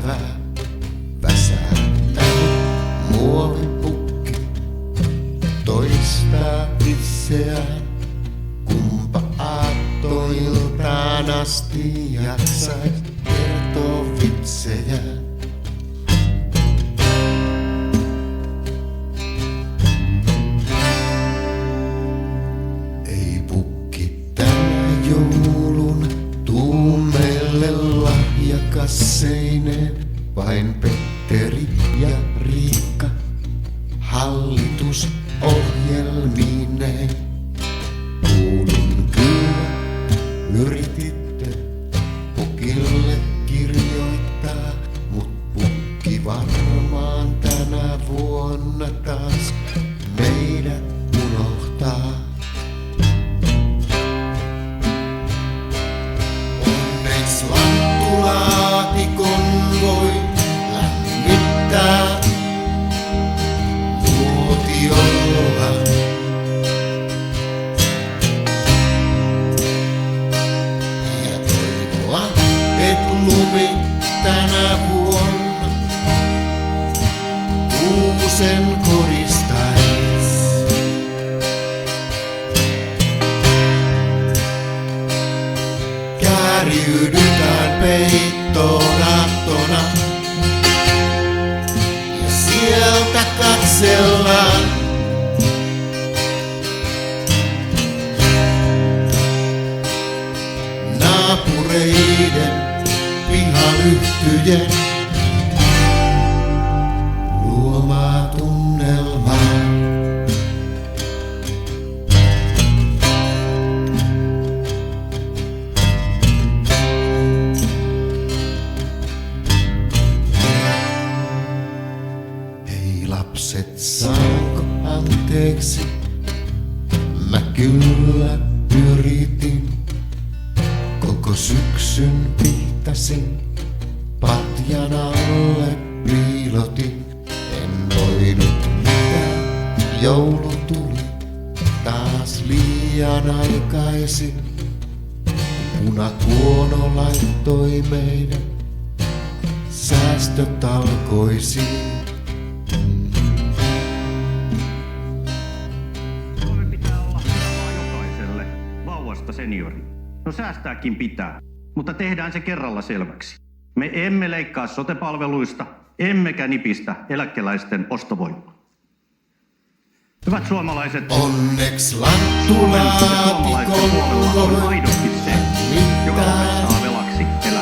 päivää väsähtää muovipukki toistaa itseään. Kumpa aattoiltaan asti jaksais kertoo vitsejä. Ei pukki tänä joulun tuu meille lahjakasseineen, vain Petteri ja Riikka hallitusohjelmineen. Kuulin kyllä, yrititte pukille kirjoittaa, mut pukki varmaan tänä vuonna taas meidät unohtaa. Onneksi lanttulaatikon voi lämmittää muotiolla. Ja toivoa, et lumi tänä vuonna kuusen koristais. Kärjydytään peittoon aattona ja sieltä katsellaan. Naapureiden pihalyhtyjen luomaa tunnelmaa. Hei lapset, saanko anteeksi? Mä kyllä yritin. Koko syksyn pihtasin, patjan alle piilotin. En voinut mitään, joulu tuli taas liian aikaisin. Punakuono laittoi meidät säästötalkoisiin. Suomen pitää olla rahaa jokaiselle, vauvasta senioriin. No säästääkin pitää, mutta tehdään se kerralla selväksi. Me emme leikkaa sote-palveluista, emmekä nipistä eläkeläisten ostovoimaa. Hyvät suomalaiset, Onneksi Suomen ja suomalaisten puolella on lanttulaatikon aidosti se, joka lopettaa velaksi elämään.